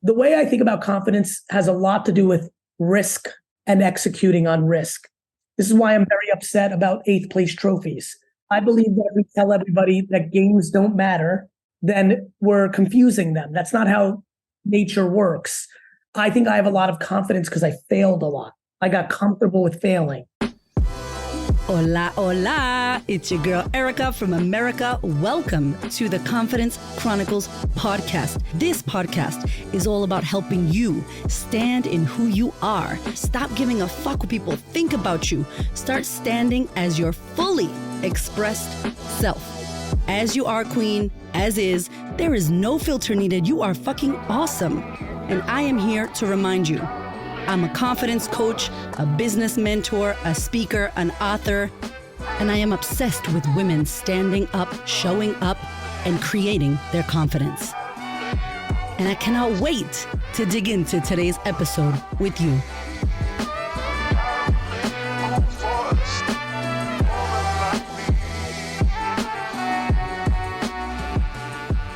The way I think about confidence has a lot to do with risk and executing on risk. This is why I'm very upset about 8th place trophies. I believe that if we tell everybody that games don't matter, then we're confusing them. That's not how nature works. I think I have a lot of confidence because I failed a lot. I got comfortable with failing. Hola, hola. It's your girl, Erica from America. Welcome to the Confidence Chronicles podcast. This podcast is all about helping you stand in who you are. Stop giving a fuck what people think about you. Start standing as your fully expressed self. As you are, queen, as is. There is no filter needed. You are fucking awesome. And I am here to remind you, I'm a confidence coach, a business mentor, a speaker, an author, and I am obsessed with women standing up, showing up, and creating their confidence. And I cannot wait to dig into today's episode with you.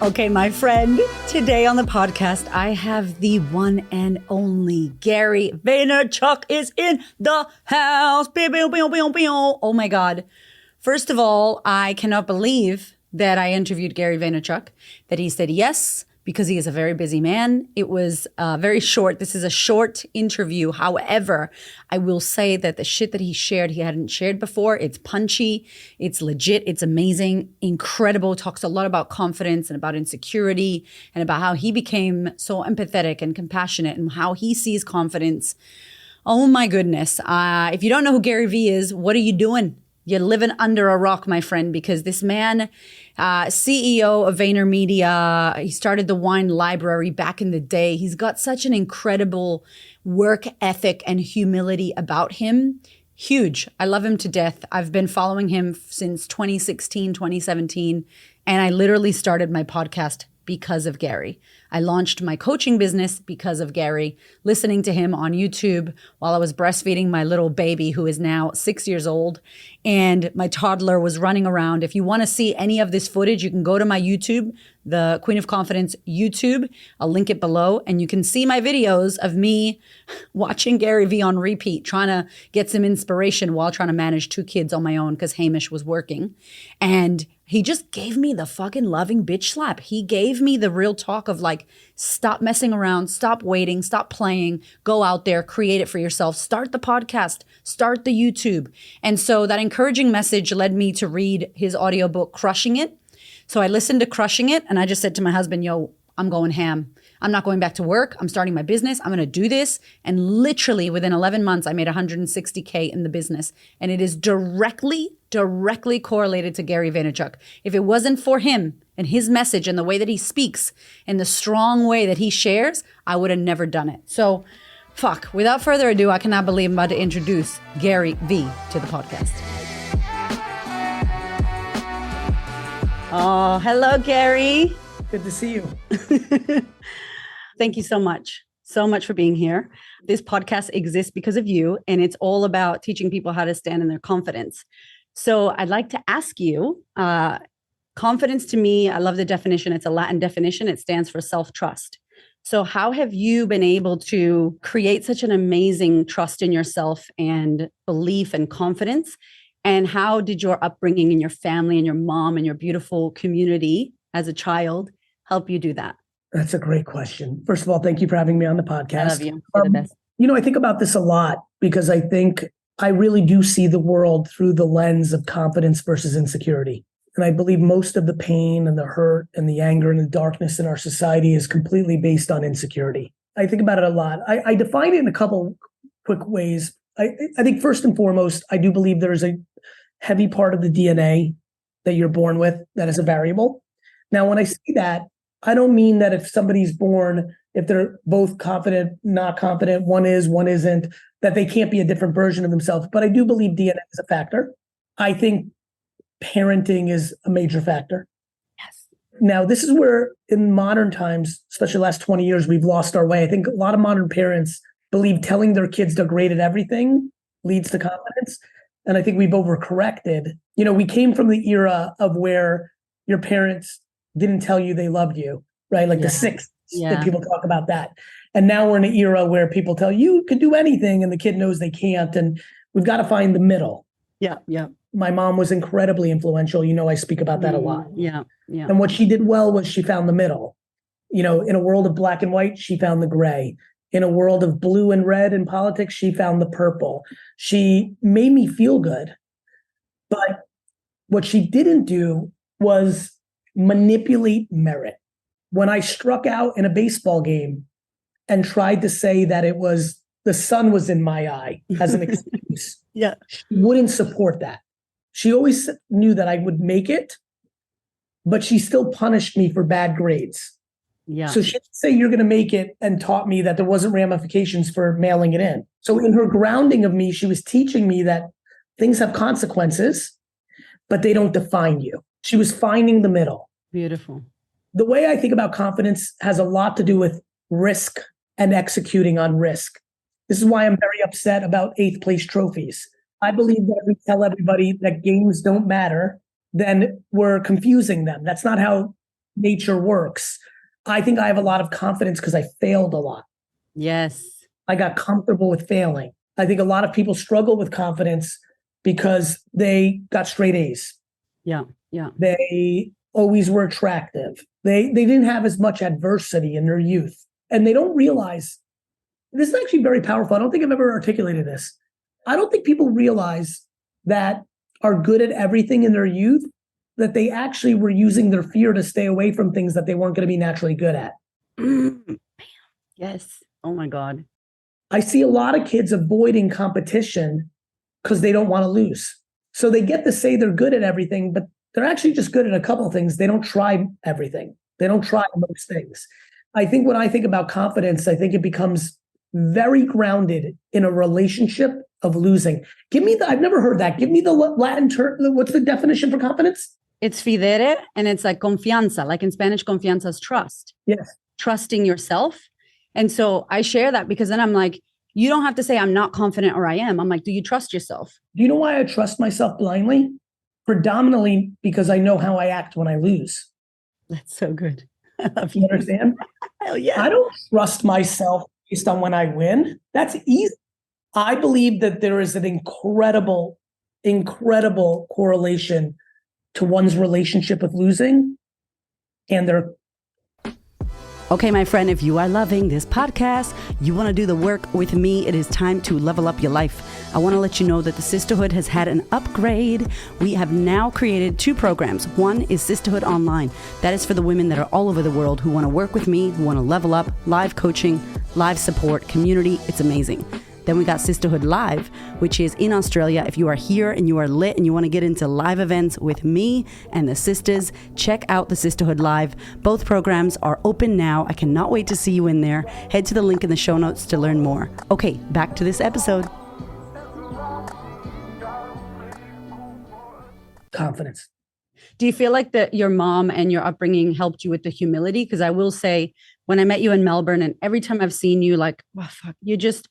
Okay, my friend, today on the podcast, I have the one and only Gary Vaynerchuk is in the house. Oh my God. First of all, I cannot believe that I interviewed Gary Vaynerchuk, that he said yes, because he is a very busy man. It was very short. This is a short interview. However, I will say that the shit that he shared, he hadn't shared before. It's punchy. It's legit. It's amazing. Incredible. Talks a lot about confidence and about insecurity and about how he became so empathetic and compassionate and how he sees confidence. Oh my goodness. If you don't know who Gary V is, what are you doing? You're living under a rock, my friend, because this man, CEO of VaynerMedia, he started the wine library back in the day. He's got such an incredible work ethic and humility about him. Huge. I love him to death. I've been following him since 2016, 2017, and I literally started my podcast because of Gary. I launched my coaching business because of Gary, listening to him on YouTube while I was breastfeeding my little baby who is now 6 years old. And my toddler was running around. If you want to see any of this footage, you can go to my YouTube, the Queen of Confidence YouTube. I'll link it below. And you can see my videos of me watching Gary V on repeat, trying to get some inspiration while trying to manage 2 kids on my own because Hamish was working. And he just gave me the fucking loving bitch slap. He gave me the real talk of like, stop messing around, stop waiting, stop playing, go out there, create it for yourself, start the podcast, start the YouTube. And so that encouraging message led me to read his audiobook, Crushing It. So I listened to Crushing It and I just said to my husband, yo, I'm going ham. I'm not going back to work. I'm starting my business. I'm going to do this. And literally within 11 months, I made $160K in the business. And it is directly correlated to Gary Vaynerchuk. If it wasn't for him and his message and the way that he speaks and the strong way that he shares, I would have never done it. So without further ado, I cannot believe I'm about to introduce Gary V to the podcast. Oh, hello, Gary. Good to see you. Thank you so much for being here. This podcast exists because of you, and it's all about teaching people how to stand in their confidence. So I'd like to ask you, confidence to me, I love the definition. It's a Latin definition. It stands for self-trust. So how have you been able to create such an amazing trust in yourself and belief and confidence? And how did your upbringing and your family and your mom and your beautiful community as a child help you do that? That's a great question. First of all, thank you for having me on the podcast. I love you. You're the best. I think about this a lot because I think I really do see the world through the lens of confidence versus insecurity. And I believe most of the pain and the hurt and the anger and the darkness in our society is completely based on insecurity. I think about it a lot. I define it in a couple quick ways. I think first and foremost, I do believe there is a heavy part of the DNA that you're born with that is a variable. Now, when I say that, I don't mean that if somebody's born, if they're both confident, not confident, one is, one isn't, that they can't be a different version of themselves. But I do believe DNA is a factor. I think parenting is a major factor. Yes. Now, this is where in modern times, especially the last 20 years, we've lost our way. I think a lot of modern parents believe telling their kids they're great at everything leads to confidence. And I think we've overcorrected. We came from the era of where your parents didn't tell you they loved you, right? Like the that people talk about that. And now we're in an era where people tell you can do anything and the kid knows they can't. And we've got to find the middle. Yeah. Yeah. My mom was incredibly influential. I speak about that a lot. Yeah. Yeah. And what she did well was she found the middle. In a world of black and white, she found the gray. In a world of blue and red in politics, she found the purple. She made me feel good. But what she didn't do was manipulate merit. When I struck out in a baseball game and tried to say that it was the sun was in my eye as an excuse, she wouldn't support that. She always knew that I would make it, but she still punished me for bad grades. Yeah. So she didn't say you're going to make it and taught me that there wasn't ramifications for mailing it in. So in her grounding of me, she was teaching me that things have consequences, but they don't define you. She was finding the middle. Beautiful. The way I think about confidence has a lot to do with risk and executing on risk. This is why I'm very upset about 8th place trophies. I believe that if we tell everybody that games don't matter, then we're confusing them. That's not how nature works. I think I have a lot of confidence because I failed a lot. Yes. I got comfortable with failing. I think a lot of people struggle with confidence because they got straight A's. Yeah. Yeah. They always were attractive. They didn't have as much adversity in their youth. And they don't realize, this is actually very powerful. I don't think I've ever articulated this. I don't think people realize that are good at everything in their youth, that they actually were using their fear to stay away from things that they weren't going to be naturally good at. Yes. Oh my God. I see a lot of kids avoiding competition because they don't want to lose. So they get to say they're good at everything, but they're actually just good at a couple of things. They don't try everything. They don't try most things. I think when I think about confidence, I think it becomes very grounded in a relationship of losing. I've never heard that. Give me the Latin term. What's the definition for confidence? It's fidere, and it's like confianza. Like in Spanish, confianza is trust. Yes. Trusting yourself. And so I share that because then I'm like, you don't have to say I'm not confident or I am. I'm like, do you trust yourself? Do you know why I trust myself blindly? Predominantly because I know how I act when I lose. That's so good. I love you. Understand? Hell yeah. I don't trust myself based on when I win. That's easy. I believe that there is an incredible correlation to one's relationship with losing and their. Okay, my friend, if you are loving this podcast, you want to do the work with me, it is time to level up your life. I want to let you know that the Sisterhood has had an upgrade. We have now created 2 programs. One is Sisterhood Online. That is for the women that are all over the world who want to work with me, who want to level up, live coaching, live support, community. It's amazing. Then we got Sisterhood Live, which is in Australia. If you are here and you are lit and you want to get into live events with me and the sisters, check out the Sisterhood Live. Both programs are open now. I cannot wait to see you in there. Head to the link in the show notes to learn more. Okay, back to this episode. Confidence. Do you feel like that your mom and your upbringing helped you with the humility? Because I will say, when I met you in Melbourne and every time I've seen you, like, oh, fuck, you're just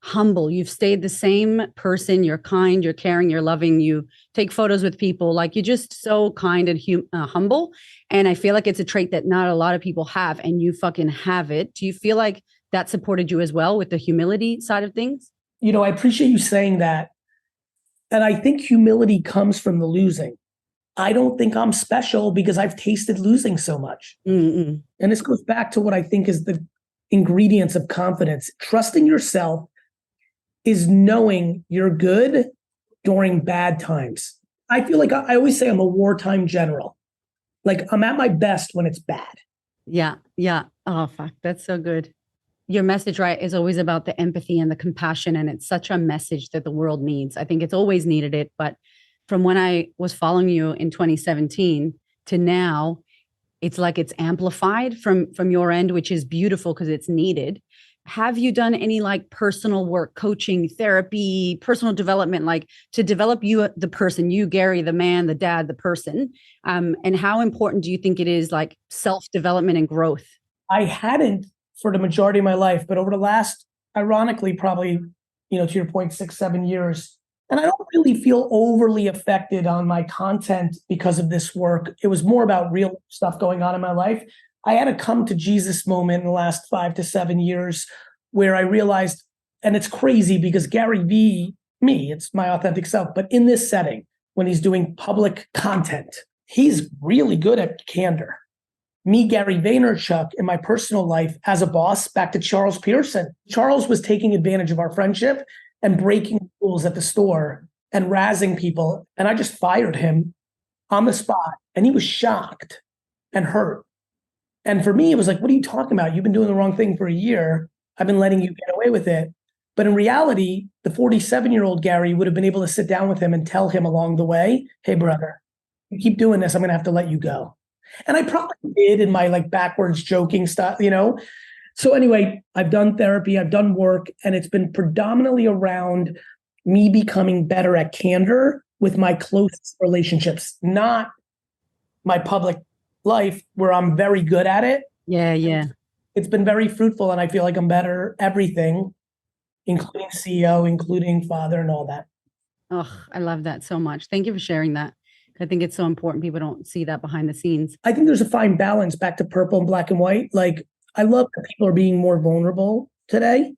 humble. You've stayed the same person. You're kind, you're caring, you're loving. You take photos with people. Like, you're just so kind and humble. And I feel like it's a trait that not a lot of people have, and you fucking have it. Do you feel like that supported you as well with the humility side of things? I appreciate you saying that. And I think humility comes from the losing. I don't think I'm special because I've tasted losing so much. Mm-mm. And this goes back to what I think is the ingredients of confidence. Trusting yourself is knowing you're good during bad times. I feel like I always say I'm a wartime general. Like, I'm at my best when it's bad. Yeah. Yeah. Oh, fuck. That's so good. Your message, right, is always about the empathy and the compassion. And it's such a message that the world needs. I think it's always needed it. But from when I was following you in 2017 to now, it's like it's amplified from your end, which is beautiful because it's needed. Have you done any like personal work, coaching, therapy, personal development, like to develop you, the person, you, Gary, the man, the dad, the person? And how important do you think it is, like self-development and growth? I hadn't for the majority of my life, but over the last, ironically, probably, to your point, 6-7 years, and I don't really feel overly affected on my content because of this work. It was more about real stuff going on in my life. I had a come to Jesus moment in the last 5 to 7 years where I realized, and it's crazy because Gary V, me, it's my authentic self, but in this setting, when he's doing public content, he's really good at candor. Me, Gary Vaynerchuk, in my personal life as a boss, back to Charles Pearson. Charles was taking advantage of our friendship and breaking rules at the store and razzing people. And I just fired him on the spot. And he was shocked and hurt. And for me, it was like, what are you talking about? You've been doing the wrong thing for a year. I've been letting you get away with it. But in reality, the 47-year-old Gary would have been able to sit down with him and tell him along the way, hey, brother, you keep doing this, I'm going to have to let you go. And I probably did in my like backwards joking stuff, you know? So anyway, I've done therapy, I've done work, and it's been predominantly around me becoming better at candor with my closest relationships, not my public life where I'm very good at it. Yeah. It's been very fruitful, and I feel like I'm better everything, including CEO, including father and all that. Oh, I love that so much. Thank you for sharing that. I think it's so important. People don't see that behind the scenes. I think there's a fine balance back to purple and black and white. Like, I love that people are being more vulnerable today,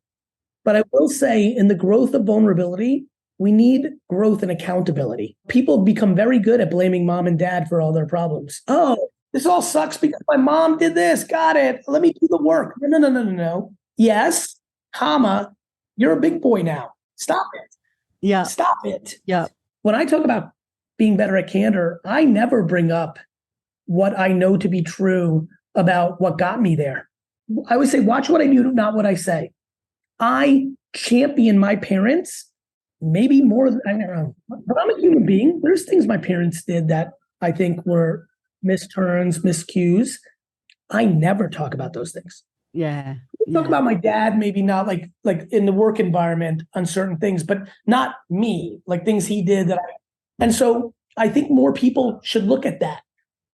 but I will say in the growth of vulnerability, we need growth and accountability. People become very good at blaming mom and dad for all their problems. Oh, this all sucks because my mom did this. Got it. Let me do the work. No. Yes, comma, you're a big boy now. Stop it. Yeah. Stop it. Yeah. When I talk about being better at candor, I never bring up what I know to be true about what got me there. I always say, watch what I do, not what I say. I champion my parents, maybe more than I don't know. But I'm a human being. There's things my parents did that I think were misturns, miscues. I never talk about those things. Yeah. Talk about my dad, maybe not like in the work environment on certain things, but not me, like things he did that and so I think more people should look at that.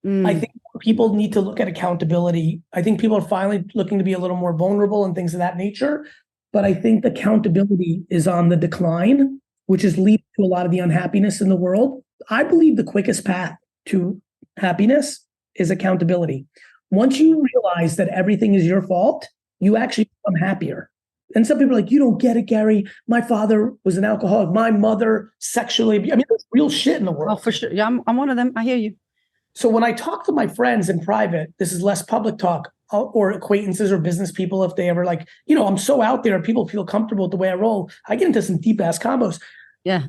I think people need to look at accountability. I think people are finally looking to be a little more vulnerable and things of that nature. But I think accountability is on the decline, which is leading to a lot of the unhappiness in the world. I believe the quickest path to happiness is accountability. Once you realize that everything is your fault, you actually become happier. And some people are like, you don't get it, Gary. My father was an alcoholic. My mother sexually abused. I mean, there's real shit in the world. Oh, for sure. Yeah, I'm one of them. I hear you. So when I talk to my friends in private, this is less public talk, or acquaintances or business people, if they ever like, you know, I'm so out there, people feel comfortable with the way I roll. I get into some deep ass combos. Yeah.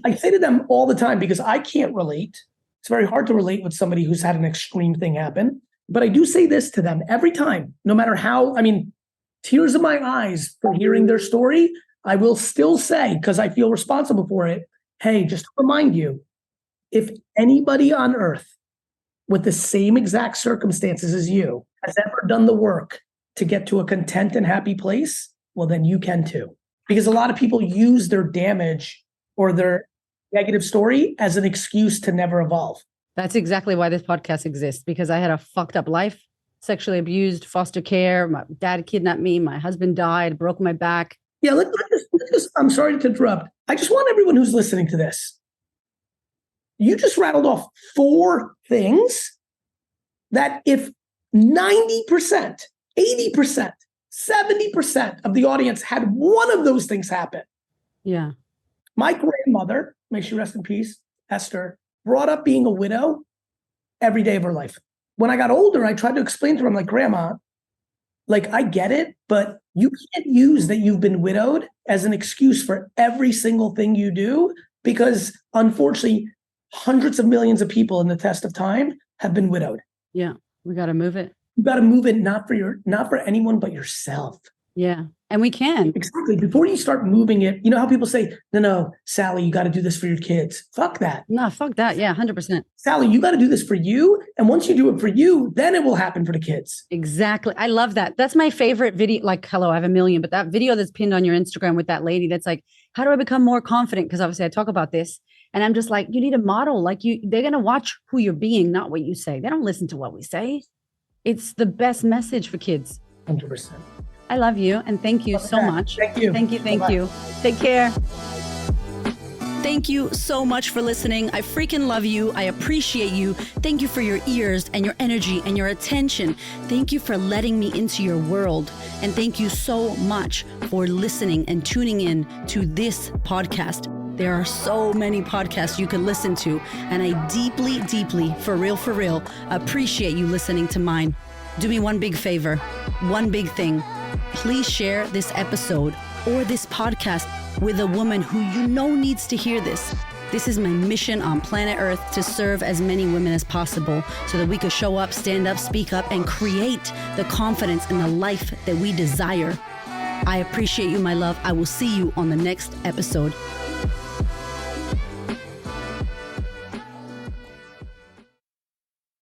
I say to them all the time because I can't relate. It's very hard to relate with somebody who's had an extreme thing happen. But I do say this to them every time, no matter how, I mean, tears in my eyes for hearing their story, I will still say, because I feel responsible for it, hey, just to remind you, if anybody on earth with the same exact circumstances as you has ever done the work to get to a content and happy place, well, then you can too. Because a lot of people use their damage or their negative story as an excuse to never evolve. That's exactly why this podcast exists, because I had a fucked up life. Sexually abused, foster care. My dad kidnapped me. My husband died, broke my back. Yeah, let's just, I'm sorry to interrupt. I just want everyone who's listening to this. You just rattled off 4 things that if 90%, 80%, 70% of the audience had one of those things happen. Yeah. My grandmother, may she rest in peace, Esther, brought up being a widow every day of her life. When I got older, I tried to explain to her, I'm like, Grandma, like, I get it, but you can't use that you've been widowed as an excuse for every single thing you do, because unfortunately, hundreds of millions of people in the test of time have been widowed. Yeah, we got to move it. You got to move it, not for anyone but yourself. Yeah, and we can. Exactly. Before you start moving it, you know how people say, no, Sally, you got to do this for your kids. Fuck that. No, fuck that. Yeah, 100%. Sally, you got to do this for you. And once you do it for you, then it will happen for the kids. Exactly. I love that. That's my favorite video. Like, hello, I have a million, but that video that's pinned on your Instagram with that lady that's like, how do I become more confident? Because obviously I talk about this. And I'm just like, you need a model. Like they're going to watch who you're being, not what you say. They don't listen to what we say. It's the best message for kids. 100%. I love you. And thank you so much. Thank you. Thank you. Thank you. Take care. Thank you so much for listening. I freaking love you. I appreciate you. Thank you for your ears and your energy and your attention. Thank you for letting me into your world. And thank you so much for listening and tuning in to this podcast. There are so many podcasts you can listen to, and I deeply, deeply, for real, appreciate you listening to mine. Do me one big favor, one big thing. Please share this episode or this podcast with a woman who you know needs to hear this. This is my mission on planet Earth, to serve as many women as possible so that we could show up, stand up, speak up, and create the confidence and the life that we desire. I appreciate you, my love. I will see you on the next episode.